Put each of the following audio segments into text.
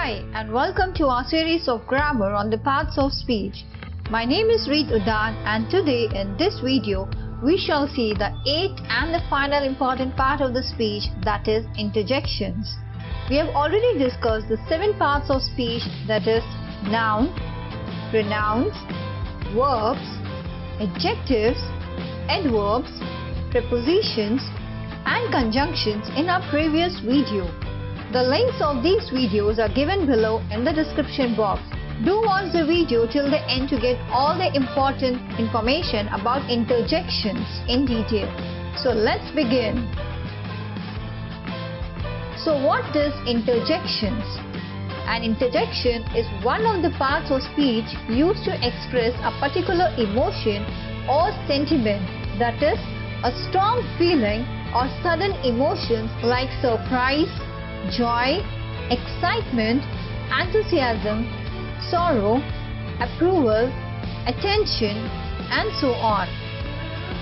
Hi and welcome to our series of grammar on the parts of speech. My name is Reet Udhan and today in this video we shall see the eighth and the final important part of the speech, that is interjections. We have already discussed the 7 parts of speech, that is noun, pronouns, verbs, adjectives, adverbs, prepositions and conjunctions in our previous video. The links of these videos are given below in the description box. Do watch the video till the end to get all the important information about interjections in detail. So let's begin. So what is interjections? An interjection is one of the parts of speech used to express a particular emotion or sentiment, that is, a strong feeling or sudden emotions like surprise, joy, excitement, enthusiasm, sorrow, approval, attention, and so on.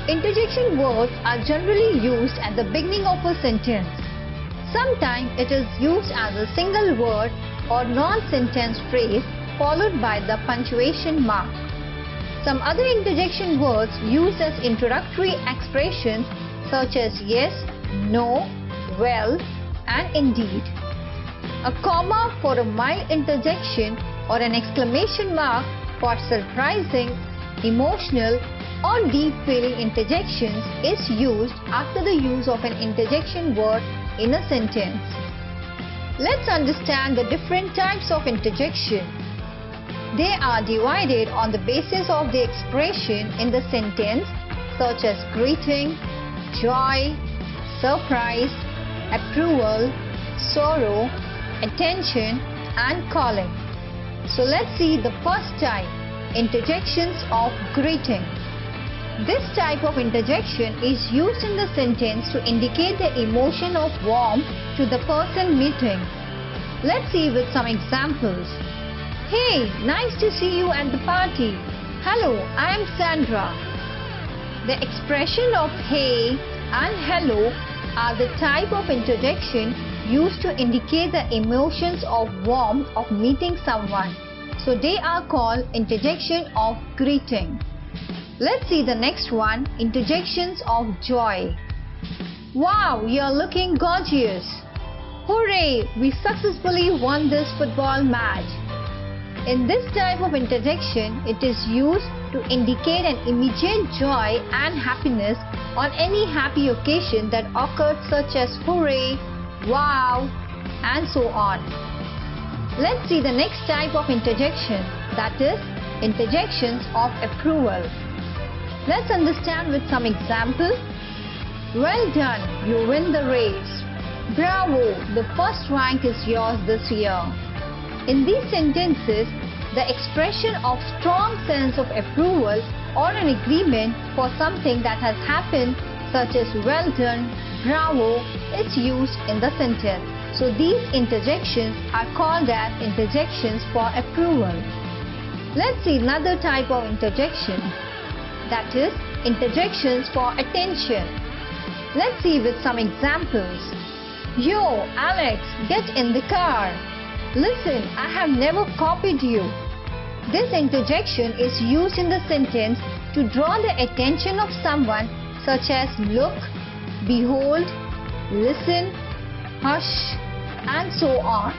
Interjection words are generally used at the beginning of a sentence. Sometimes it is used as a single word or non-sentence phrase followed by the punctuation mark. Some other interjection words used as introductory expressions such as yes, no, well, and indeed. A comma for a mild interjection or an exclamation mark for surprising, emotional, or deep-feeling interjections is used after the use of an interjection word in a sentence. Let's understand the different types of interjection. They are divided on the basis of the expression in the sentence, such as greeting, joy, surprise, approval, sorrow, attention, and calling. So let's see the first type, interjections of greeting. This type of interjection is used in the sentence to indicate the emotion of warmth to the person meeting. Let's see with some examples. Hey, nice to see you at the party. Hello, I am Sandra. The expression of hey and hello are the type of interjection used to indicate the emotions of warmth of meeting someone. So they are called interjection of greeting. Let's see the next one, interjections of joy. Wow, you're looking gorgeous. Hooray, we successfully won this football match. In this type of interjection, it is used to indicate an immediate joy and happiness on any happy occasion that occurred, such as hooray, wow, and so on. Let's see the next type of interjection, that is, interjections of approval. Let's understand with some examples. Well done, you win the race. Bravo, the first rank is yours this year. In these sentences, the expression of strong sense of approval or an agreement for something that has happened, such as well done, bravo, is used in the sentence. So these interjections are called as interjections for approval. Let's see another type of interjection, that is, interjections for attention. Let's see with some examples. Yo, Alex, get in the car. Listen, I have never copied you. This interjection is used in the sentence to draw the attention of someone, such as look, behold, listen, hush, and so on.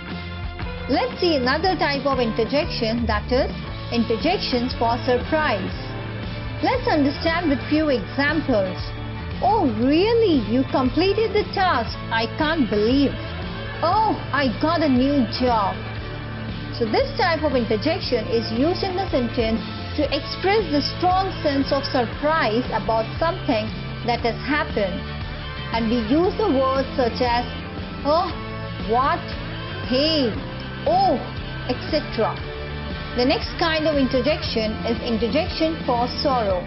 Let's see another type of interjection, that is, interjections for surprise. Let's understand with few examples. Oh really, you completed the task, I can't believe. Oh, I got a new job. So this type of interjection is used in the sentence to express the strong sense of surprise about something that has happened. And we use the words such as oh, what, hey, oh, etc. The next kind of interjection is interjection for sorrow.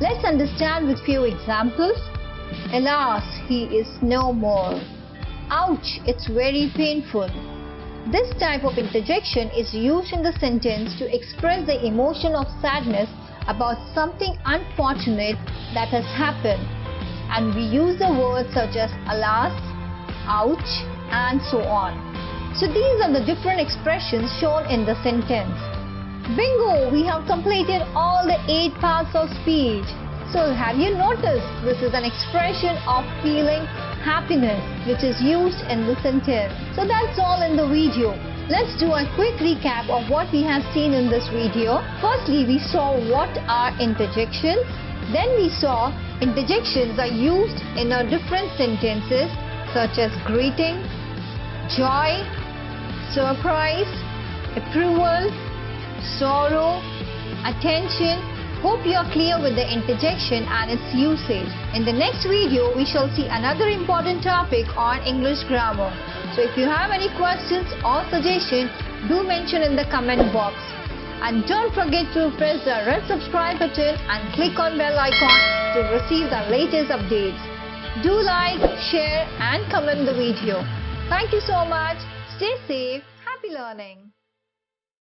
Let's understand with few examples. Alas, he is no more. Ouch, it's very painful. This type of interjection is used in the sentence to express the emotion of sadness about something unfortunate that has happened. And we use the words such as alas, ouch, and so on. So these are the different expressions shown in the sentence. Bingo! We have completed all the 8 parts of speech. So have you noticed this is an expression of feeling happiness which is used in the sentence. So that's all in the video. Let's do a quick recap of what we have seen in this video. Firstly, we saw what are interjections. Then we saw interjections are used in our different sentences such as greeting, joy, surprise, approval, sorrow, attention. Hope you are clear with the interjection and its usage. In the next video, we shall see another important topic on English grammar. So if you have any questions or suggestions, do mention in the comment box. And don't forget to press the red subscribe button and click on bell icon to receive the latest updates. Do like, share and comment the video. Thank you so much. Stay safe. Happy learning.